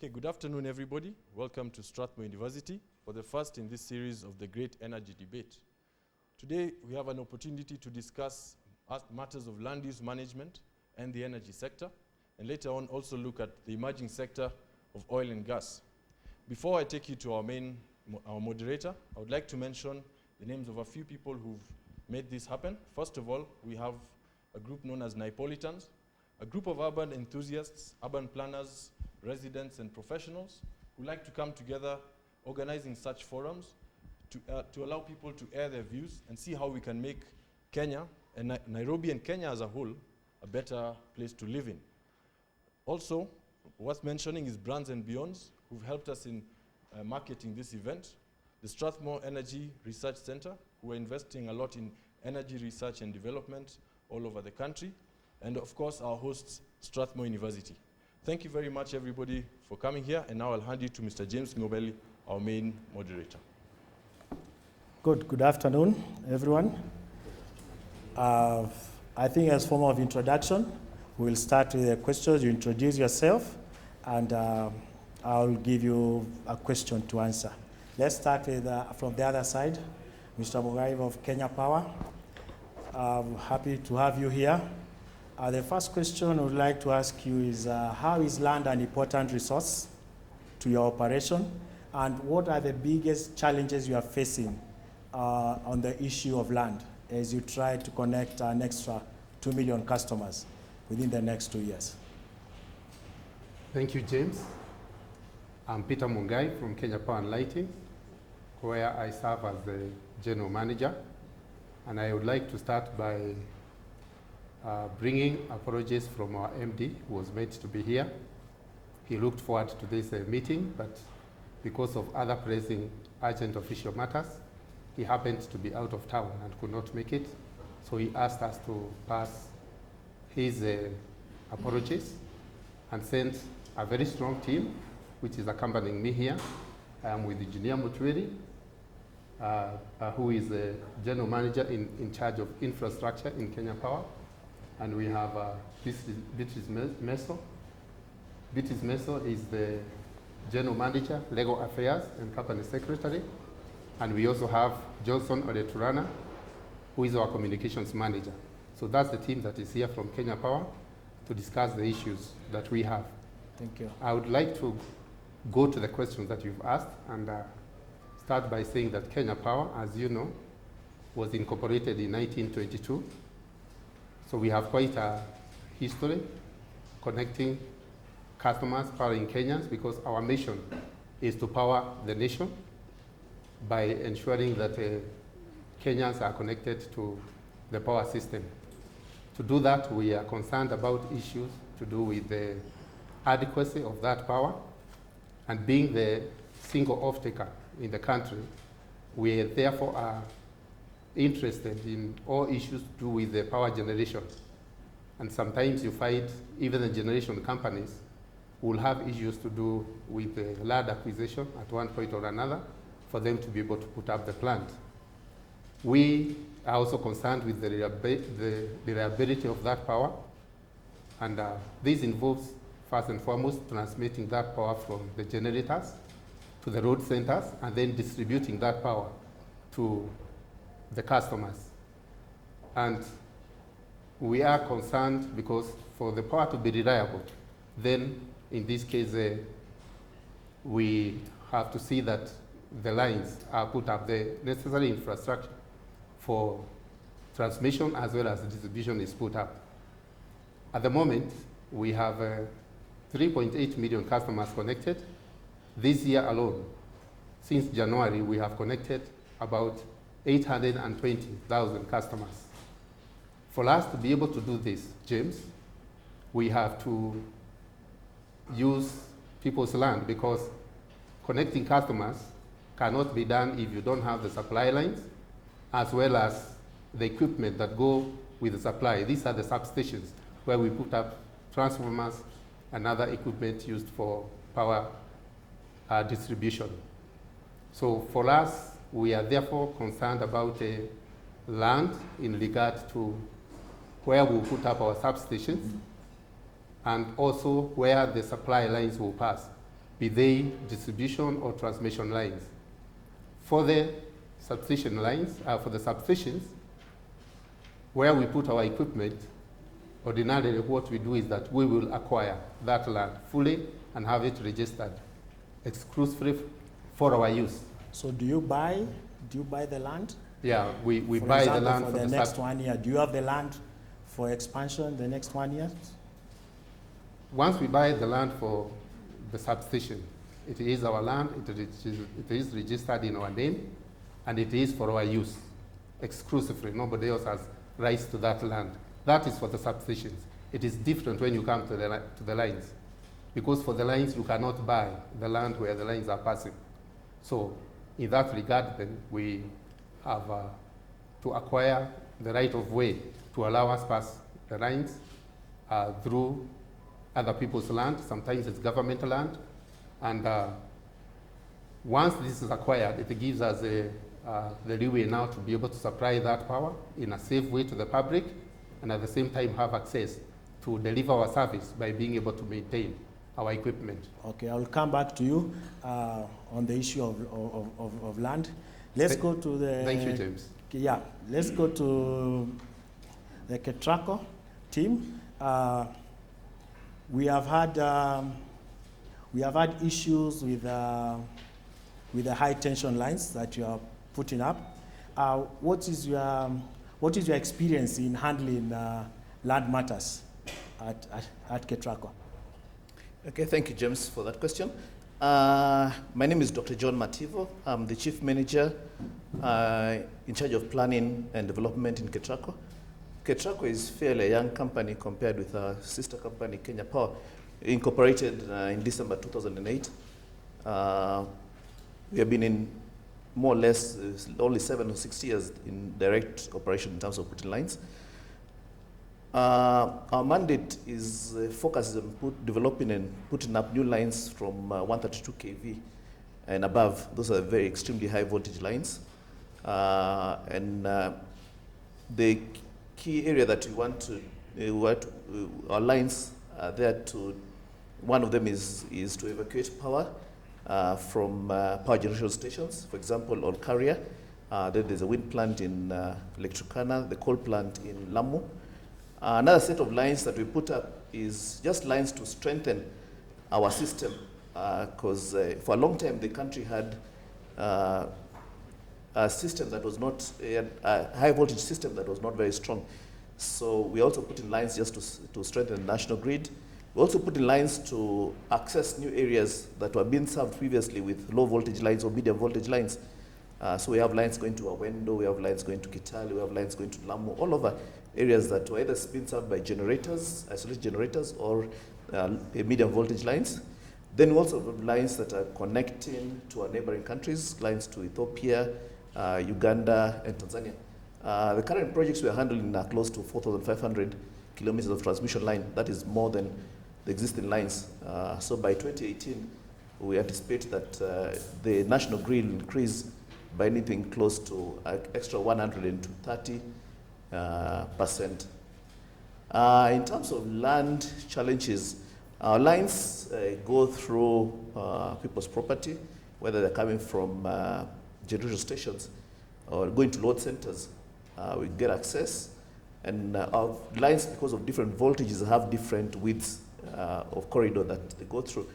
Okay, good afternoon, everybody. Welcome to Strathmore University for the first in this series of the Great Energy Debate. Today, we have an opportunity to discuss matters of land use management and the energy sector, and later on also look at the emerging sector of oil and gas. Before I take you to our moderator, I would like to mention the names of a few people who've made this happen. First of all, we have a group known as Nipolitans, a group of urban enthusiasts, urban planners, residents and professionals who like to come together organizing such forums to allow people to air their views and see how we can make Kenya and Nairobi and Kenya as a whole a better place to live in. Also, worth mentioning is Brands and Beyonds, who've helped us in marketing this event, the Strathmore Energy Research Center, who are investing a lot in energy research and development all over the country, and of course our hosts, Strathmore University. Thank you very much, everybody, for coming here, and now I'll hand you to Mr. James Ngobeli, our main moderator. Good afternoon, everyone. I think as form of introduction, we'll start with the questions. You introduce yourself, and I'll give you a question to answer. Let's start with, from the other side, Mr. Mugai of Kenya Power. I'm happy to have you here. The first question I would like to ask you is, how is land an important resource to your operation? And what are the biggest challenges you are facing on the issue of land as you try to connect an extra 2 million customers within the next 2 years? Thank you, James. I'm Peter Mungai from Kenya Power and Lighting, where I serve as the General Manager. And I would like to start by bringing apologies from our MD, who was meant to be here. He looked forward to this meeting, but because of other pressing urgent official matters, he happened to be out of town and could not make it. So he asked us to pass his apologies and sent a very strong team, which is accompanying me here. I am with Engineer Mutwiri, who is the General Manager in charge of infrastructure in Kenya Power. And we have Beatrice Meso. Beatrice Meso is the General Manager, Legal Affairs and Company Secretary. And we also have Johnson Odeturana, who is our Communications Manager. So that's the team that is here from Kenya Power to discuss the issues that we have. Thank you. I would like to go to the questions that you've asked and start by saying that Kenya Power, as you know, was incorporated in 1922. So we have quite a history connecting customers, powering Kenyans, because our mission is to power the nation by ensuring that Kenyans are connected to the power system. To do that, we are concerned about issues to do with the adequacy of that power, and being the single off-taker in the country, we therefore are interested in all issues to do with the power generation. And sometimes you find even the generation companies will have issues to do with the land acquisition at one point or another for them to be able to put up the plant. We are also concerned with the reliability of that power, and this involves first and foremost transmitting that power from the generators to the road centers and then distributing that power to the customers. And we are concerned because for the power to be reliable, then in this case, we have to see that the lines are put up, the necessary infrastructure for transmission as well as distribution is put up. At the moment, we have 3.8 million customers connected. This year alone, since January, we have connected about 820,000 customers. For us to be able to do this, James, we have to use people's land, because connecting customers cannot be done if you don't have the supply lines as well as the equipment that go with the supply. These are the substations where we put up transformers and other equipment used for power distribution. So for us, we are therefore concerned about land in regard to where we put up our substations and also where the supply lines will pass. be they distribution or transmission lines. For the substation lines, for the substations, where we put our equipment, ordinarily what we do is that we will acquire that land fully and have it registered exclusively for our use. So do you buy the land? Yeah, we For buy example, the land for the next 1 year. Do you have the land for expansion the next 1 year? Once we buy the land for the substation, it is our land, it is registered in our name, and it is for our use exclusively. Nobody else has rights to that land. That is for the substations. It is different when you come to the lines, because for the lines you cannot buy the land where the lines are passing. So in that regard, then we have to acquire the right of way to allow us pass the lines through other people's land. Sometimes it's government land. And once this is acquired, it gives us the leeway now to be able to supply that power in a safe way to the public, and at the same time have access to deliver our service by being able to maintain our equipment. Okay, I will come back to you on the issue of land. Let's go to the... Thank you, James. Yeah, let's go to the KETRACO team. We have had issues with the high tension lines that you are putting up. What is your experience in handling land matters at KETRACO? Okay, thank you, James, for that question. My name is Dr. John Mativo. I'm the Chief Manager in charge of planning and development in KETRACO. KETRACO is fairly a young company compared with our sister company, Kenya Power, incorporated in December 2008. We have been in more or less only 7 or 6 years in direct operation in terms of putting lines. Our mandate is focused on developing and putting up new lines from 132 kV and above. Those are very extremely high voltage lines. The key area that we want to, our lines are there to, one of them is to evacuate power from power generation stations. For example, on Carrier, then there's a wind plant in Lake Turkana, the coal plant in Lamu. Another set of lines that we put up is just lines to strengthen our system, because for a long time the country had a system that was not, a high voltage system that was not very strong. So we also put in lines just to strengthen the national grid. We also put in lines to access new areas that were being served previously with low voltage lines or medium voltage lines. So we have lines going to Awendo, we have lines going to Kitale, we have lines going to Lamu, all over areas that were either being served by generators, isolated generators, or medium voltage lines. Then we also have lines that are connecting to our neighboring countries, lines to Ethiopia, Uganda, and Tanzania. The current projects we are handling are close to 4,500 kilometers of transmission line. That is more than the existing lines. So by 2018, we anticipate that the national grid will increase by anything close to extra 130%. In terms of land challenges, our lines go through people's property, whether they're coming from generation stations or going to load centers. We get access, and our lines, because of different voltages, have different widths of corridor that they go through,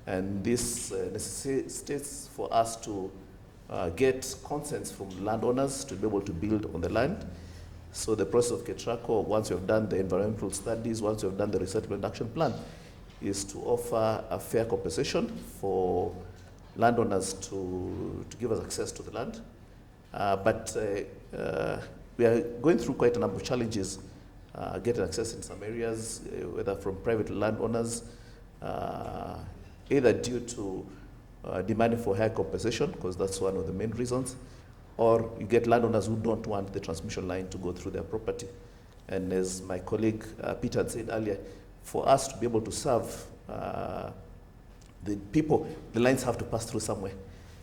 and this necessitates for us to get consents from landowners to be able to build on the land. So the process of KETRACO, once you have done the environmental studies, once you have done the resettlement action plan, is to offer a fair compensation for landowners to give us access to the land. But we are going through quite a number of challenges getting access in some areas, whether from private landowners, either due to demanding for higher compensation, because that's one of the main reasons, or you get landowners who don't want the transmission line to go through their property. And as my colleague Peter had said earlier, for us to be able to serve the people, the lines have to pass through somewhere.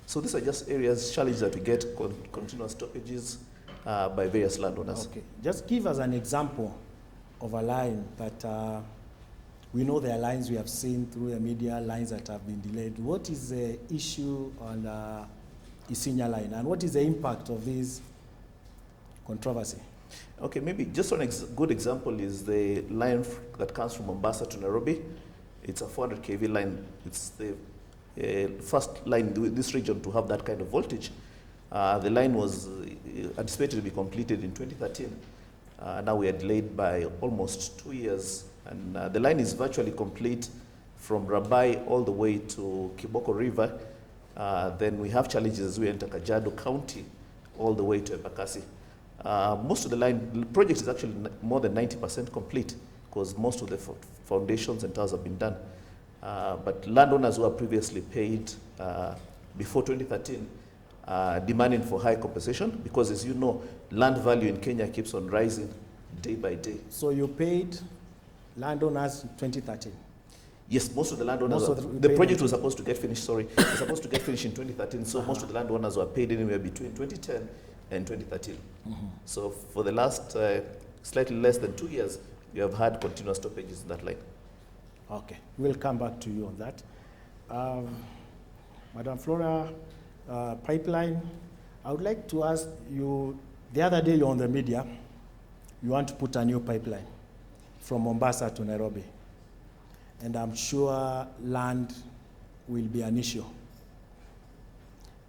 So these are just areas, challenges that we get, continuous stoppages by various landowners. Okay, just give us an example of a line that We know there are lines we have seen through the media, lines that have been delayed. What is the issue on Isinya line, and what is the impact of this controversy? Okay, maybe just one good example is the line that comes from Mombasa to Nairobi. It's a 400 kV line. It's the first line in this region to have that kind of voltage. The line was anticipated to be completed in 2013. Now we are delayed by almost 2 years. And the line is virtually complete from Rabai all the way to Kiboko River. Then we have challenges as we enter Kajiado County all the way to Embakasi. Most of the project is actually more than 90% complete because most of the foundations and towers have been done. But landowners who are previously paid before 2013 demanding for high compensation because, as you know, land value in Kenya keeps on rising day by day. So you paid landowners in 2013? Yes, most of the landowners. The project was supposed to get finished, was supposed to get finished in 2013, so most of the landowners were paid anywhere between 2010 and 2013. So for the last slightly less than 2 years, we have had continuous stoppages in that line. Okay, we'll come back to you on that. Madam Flora, pipeline, I would like to ask you, the other day you're on the media, you want to put a new pipeline from Mombasa to Nairobi. And I'm sure land will be an issue.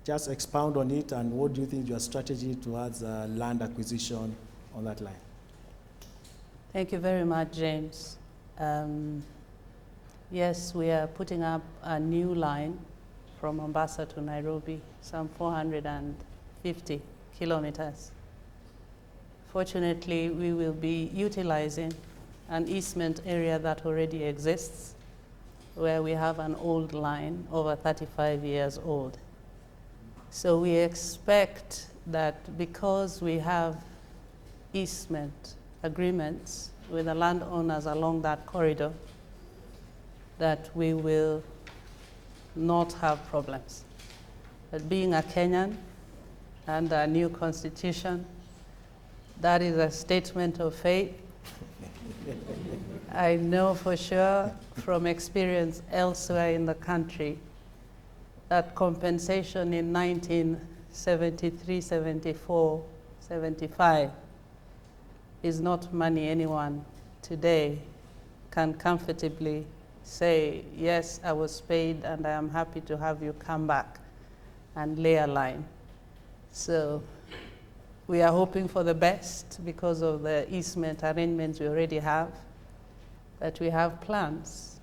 Just expound on it, and what do you think your strategy towards land acquisition on that line? Thank you very much, James. Yes, we are putting up a new line from Mombasa to Nairobi, some 450 kilometers. Fortunately, we will be utilizing an easement area that already exists, where we have an old line, over 35 years old. So we expect that because we have easement agreements with the landowners along that corridor, that we will not have problems. But being a Kenyan and a new constitution, that is a statement of faith. I know for sure from experience elsewhere in the country that compensation in 1973, 74, 75 is not money anyone today can comfortably say, yes, I was paid and I am happy to have you come back and lay a line. So we are hoping for the best because of the easement arrangements we already have, but we have plans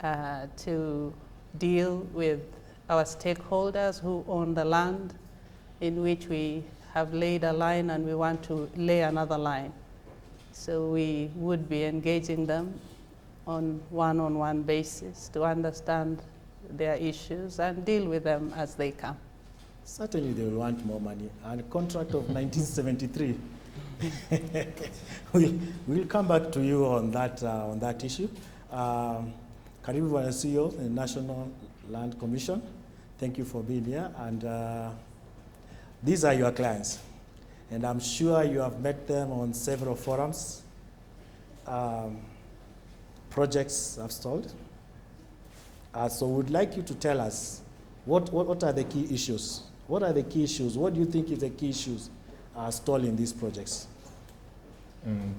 to deal with our stakeholders who own the land in which we have laid a line and we want to lay another line. So we would be engaging them on one-on-one basis to understand their issues and deal with them as they come. Certainly they will want more money. And a contract of 1973. We'll come back to you on that issue. Karibu Bwana CEO, the National Land Commission. Thank you for being here. And these are your clients. And I'm sure you have met them on several forums. Projects have stalled. So we'd like you to tell us what are the key issues? What are the key issues? What do you think is the key issues stalling these projects?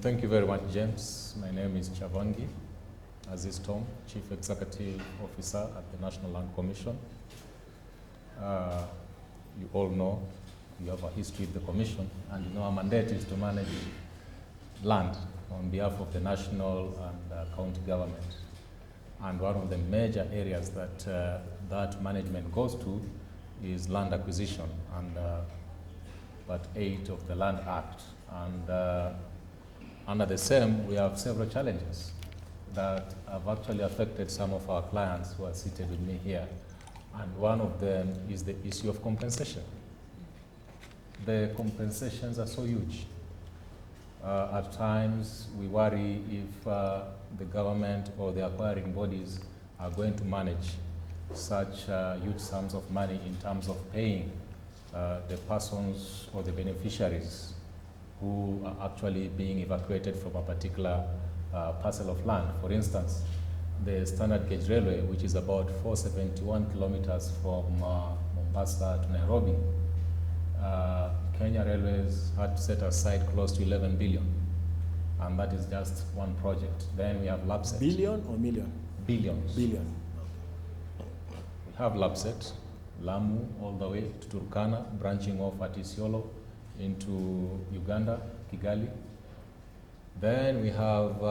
Thank you very much, James. My name is Chavangi Aziz Tom, Chief Executive Officer at the National Land Commission. You all know we have a history with the Commission, and you know our mandate is to manage land on behalf of the national and county government. And one of the major areas that that management goes to is land acquisition and Part 8 of the Land Act. And under the same, we have several challenges that have actually affected some of our clients who are seated with me here. And one of them is the issue of compensation. The compensations are so huge. At times, we worry if the government or the acquiring bodies are going to manage such huge sums of money in terms of paying the persons or the beneficiaries who are actually being evacuated from a particular parcel of land. For instance, the standard gauge railway, which is about 471 kilometers from Mombasa to Nairobi, Kenya Railways had to set aside close to 11 billion, and that is just one project. Then we have LAPSSET. Billion or million? Billions. Billion. We have LAPSSET, Lamu all the way to Turkana, branching off at Isiolo into Uganda, Kigali. Then we have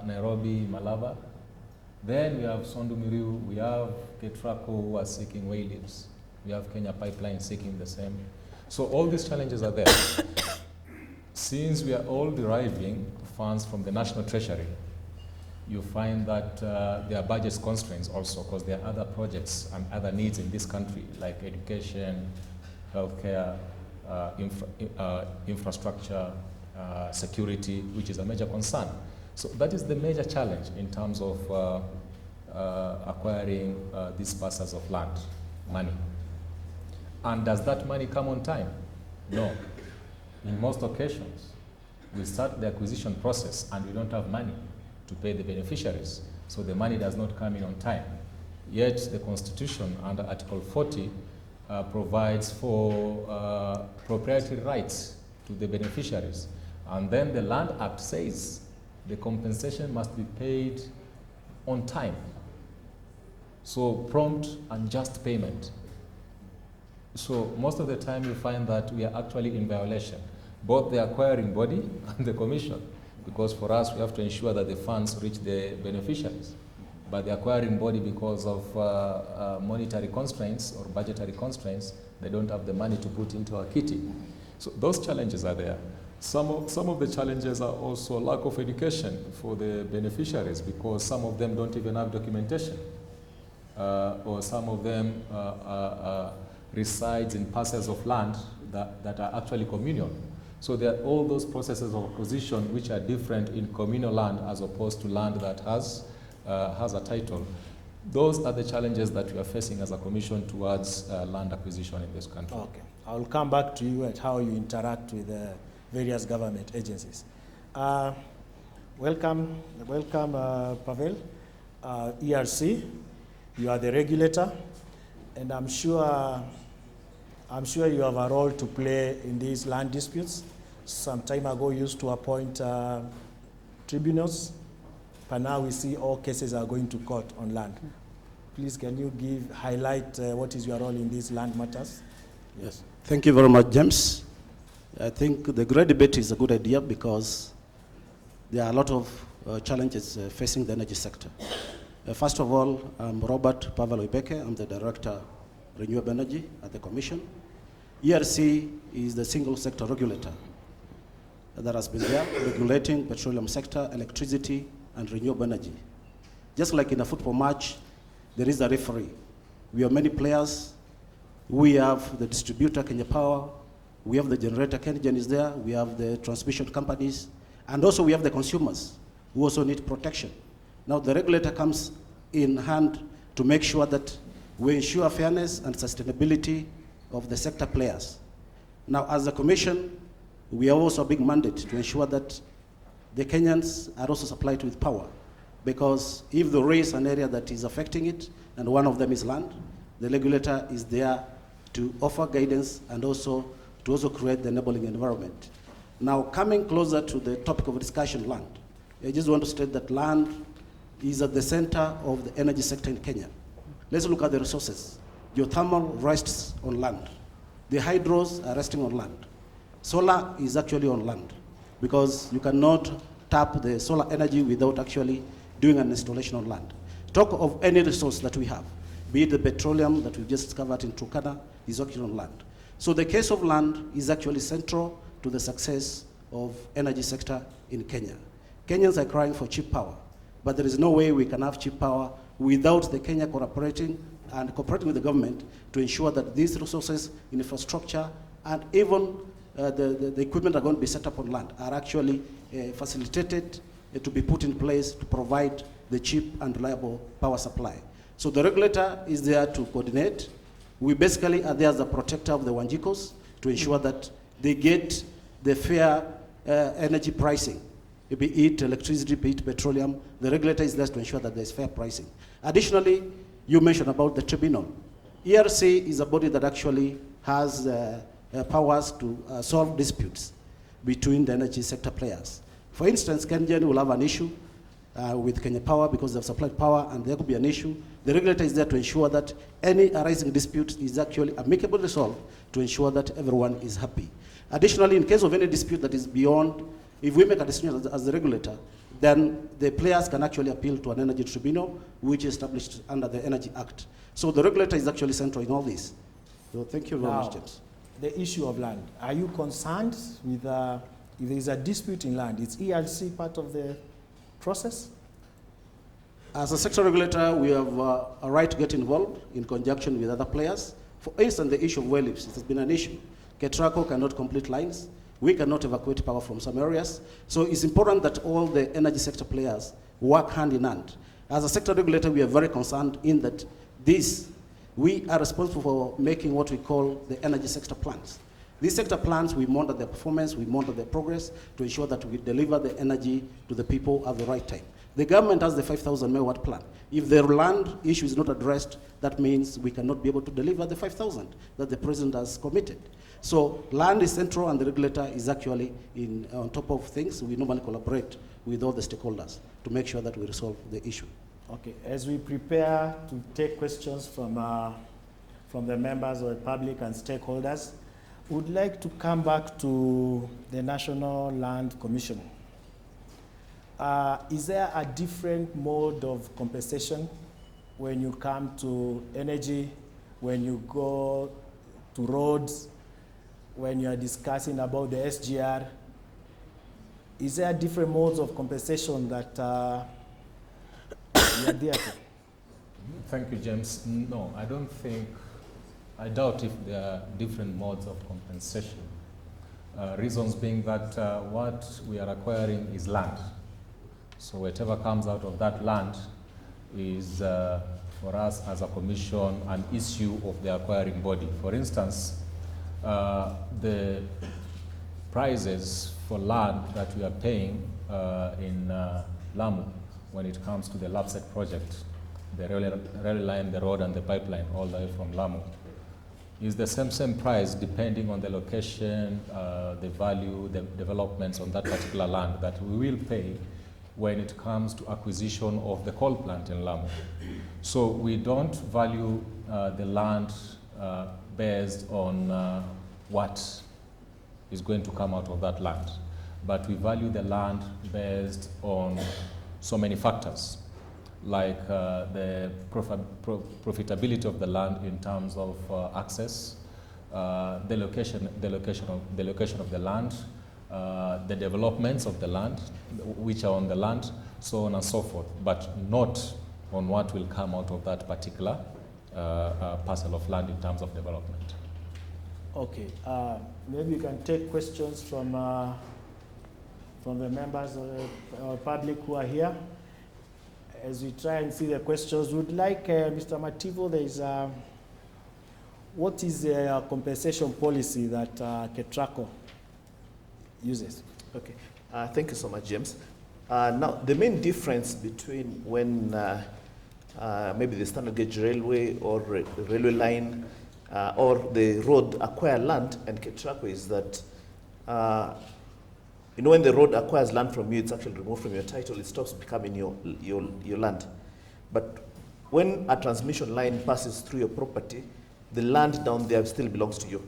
Nairobi, Malaba. Then we have Sondu Miriu, we have Ketraco who are seeking way leaves. We have Kenya Pipeline seeking the same. So all these challenges are there. Since we are all deriving funds from the National Treasury, you find that there are budget constraints also, because there are other projects and other needs in this country, like education, healthcare, infrastructure, security, which is a major concern. So that is the major challenge in terms of acquiring these parcels of land, money. And does that money come on time? No. In most occasions, we start the acquisition process and we don't have money to pay the beneficiaries, so the money does not come in on time. Yet the Constitution under Article 40 provides for proprietary rights to the beneficiaries. And then the Land Act says the compensation must be paid on time. So prompt and just payment. So most of the time you find that we are actually in violation, both the acquiring body and the commission, because for us we have to ensure that the funds reach the beneficiaries. But the acquiring body, because of monetary constraints or budgetary constraints, they don't have the money to put into our kitty. So those challenges are there. Some of the challenges are also lack of education for the beneficiaries, because some of them don't even have documentation, or some of them resides in parcels of land that are actually communal. So there are all those processes of acquisition which are different in communal land as opposed to land that has a title. Those are the challenges that we are facing as a commission towards land acquisition in this country. Okay, I'll come back to you at how you interact with the various government agencies. Welcome, Pavel. ERC, you are the regulator, and I'm sure you have a role to play in these land disputes. Some time ago, you used to appoint tribunals, but now we see all cases are going to court on land. Please, can you highlight what is your role in these land matters? Yes. Thank you very much, James. I think the great debate is a good idea because there are a lot of challenges facing the energy sector. First of all, I'm Robert Pavel Oibeke. I'm the Director, Renewable Energy at the Commission. ERC is the single sector regulator that has been there regulating petroleum sector, electricity, and renewable energy. Just like in a football match, there is a referee. We have many players. We have the distributor, Kenya Power. We have the generator, KenGen is there. We have the transmission companies. And also we have the consumers who also need protection. Now the regulator comes in hand to make sure that we ensure fairness and sustainability of the sector players. Now as a commission, we have also a big mandate to ensure that the Kenyans are also supplied with power. Because if there is an area that is affecting it, and one of them is land, the regulator is there to offer guidance and also to also create the enabling environment. Now, coming closer to the topic of discussion, land, I just want to state that land is at the center of the energy sector in Kenya. Let's look at the resources. Geothermal rests on land. The hydros are resting on land. Solar is actually on land because you cannot tap the solar energy without actually doing an installation on land. Talk of any resource that we have, be it the petroleum that we just discovered in Turkana, is actually on land. So the case of land is actually central to the success of energy sector in Kenya. Kenyans are crying for cheap power, but there is no way we can have cheap power without the Kenya cooperating with the government to ensure that these resources, infrastructure, and even the equipment that are going to be set up on land are actually facilitated to be put in place to provide the cheap and reliable power supply. So the regulator is there to coordinate. We basically are there as a protector of the Wanjikos to ensure that they get the fair energy pricing. be it electricity, be it petroleum. The regulator is there to ensure that there's fair pricing. Additionally, you mentioned about the tribunal. ERC is a body that actually has powers to solve disputes between the energy sector players. For instance, KenGen will have an issue with Kenya Power because they've supplied power and there could be an issue. The regulator is there to ensure that any arising dispute is actually amicably resolved to ensure that everyone is happy. Additionally, in case of any dispute that is beyond, if we make a decision as the regulator, then the players can actually appeal to an energy tribunal, which is established under the Energy Act. So the regulator is actually central in all this. So thank you very much, James. The issue of land, are you concerned with, if there is a dispute in land, is ERC part of the process? As a sector regulator, we have a right to get involved in conjunction with other players. For instance, the issue of well lips, it has been an issue. KETRACO cannot complete lines. We cannot evacuate power from some areas. So it's important that all the energy sector players work hand in hand. As a sector regulator, we are very concerned in that we are responsible for making what we call the energy sector plans. These sector plans, we monitor their performance, we monitor their progress to ensure that we deliver the energy to the people at the right time. The government has the 5,000 megawatt plan. If the land issue is not addressed, that means we cannot be able to deliver the 5,000 that the president has committed. So land is central and the regulator is actually on top of things. We normally collaborate with all the stakeholders to make sure that we resolve the issue. Okay, as we prepare to take questions from the members of the public and stakeholders, would like to come back to the National Land Commission. Is there a different mode of compensation when you come to energy, when you go to roads, when you are discussing about the SGR? Is there different modes of compensation that you are there to? Thank you, James. No, I doubt if there are different modes of compensation. Reasons being that what we are acquiring is land. So whatever comes out of that land is, for us as a commission, an issue of the acquiring body. For instance, the prices for land that we are paying in Lamu when it comes to the LAPSET project, the rail line, the road, and the pipeline all the way from Lamu, is the same price depending on the location, the value, the developments on that particular land that we will pay when it comes to acquisition of the coal plant in Lamu. So we don't value the land based on what is going to come out of that land, but we value the land based on so many factors, like the profitability of the land in terms of access, the location of the land, the developments of the land, which are on the land, so on and so forth, but not on what will come out of that particular parcel of land in terms of development. Okay, maybe you can take questions from the members of the public who are here. As we try and see the questions, would like Mr. Mativo, there is what is the compensation policy that KETRACO uses? Okay, thank you so much, James. Now, the main difference between when maybe the standard gauge railway or railway line or the road acquire land and KETRACO is that when the road acquires land from you, it's actually removed from your title, it stops becoming your land. But when a transmission line passes through your property, the land down there still belongs to you.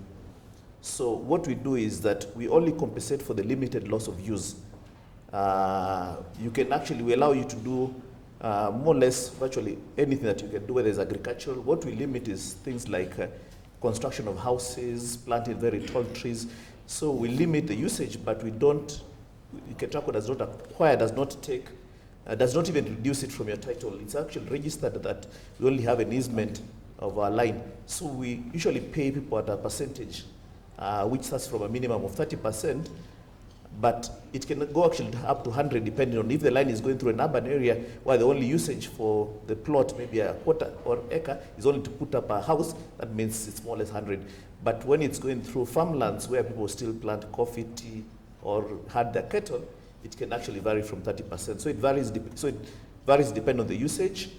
So what we do is that we only compensate for the limited loss of use. We allow you to do more or less virtually anything that you can do, whether it's agricultural. What we limit is things like construction of houses, planting very tall trees. So we limit the usage, but we don't, KETRACO does not acquire, does not even reduce it from your title. It's actually registered that we only have an easement of our line. So we usually pay people at a percentage, which starts from a minimum of 30%, but it can go actually up to 100 depending on if the line is going through an urban area where the only usage for the plot, maybe a quarter or acre, is only to put up a house. That means it's more or less 100. But when it's going through farmlands where people still plant coffee, tea, or had their cattle, it can actually vary from 30%. So it varies depending on the usage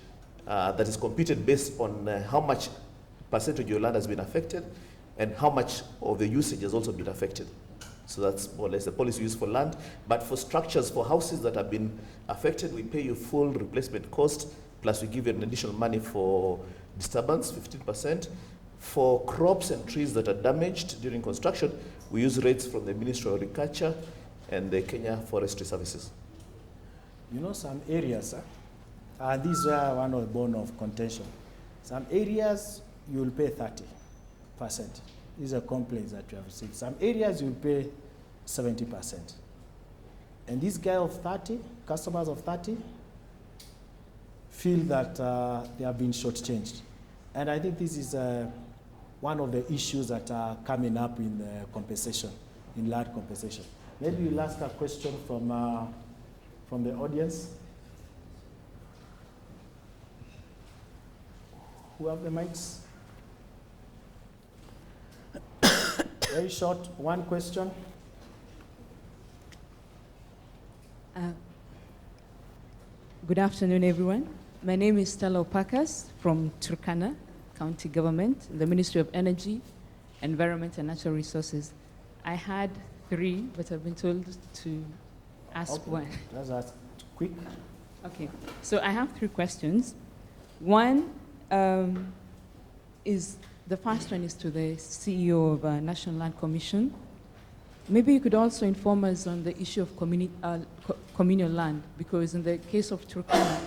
that is computed based on how much percentage of your land has been affected and how much of the usage has also been affected. So that's more or less the policy used for land. But for structures, for houses that have been affected, we pay you full replacement cost, plus we give you an additional money for disturbance, 15%. For crops and trees that are damaged during construction, we use rates from the Ministry of Agriculture and the Kenya Forestry Services. You know, some areas, and these are one of the bone of contention. Some areas you will pay 30%. These are complaints that you have received. Some areas you will pay 70%. And this guy of 30, customers of 30, feel that they have been shortchanged. And I think this is one of the issues that are coming up in the compensation, in land compensation. Maybe you'll ask a question from the audience. Who have the mics? Very short, one question. Good afternoon, everyone. My name is Stella Opakas from Turkana County Government, the Ministry of Energy, Environment and Natural Resources. I had 3, but I've been told to ask one. Let's ask quick. Okay, so I have 3 questions. One is, the first one is to the CEO of National Land Commission. Maybe you could also inform us on the issue of communal land, because in the case of Turkana,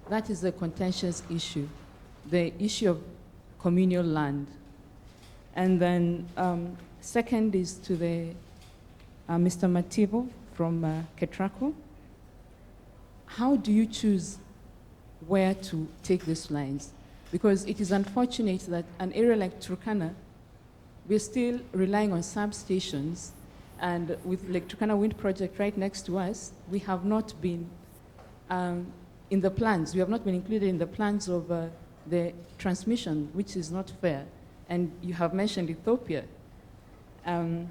that is a contentious issue, the issue of communal land. And then second is to the Mr. Mativo from Ketraco. How do you choose where to take these lines? Because it is unfortunate that an area like Turkana, we're still relying on substations, and with Lake Turkana Wind Project right next to us, we have not been in the plans. We have not been included in the plans of the transmission, which is not fair. And you have mentioned Ethiopia. And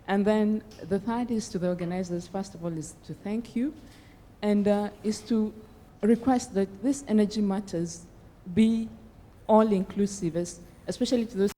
then the third is to the organizers. First of all, is to thank you, and is to request that this energy matters be all-inclusive, especially to those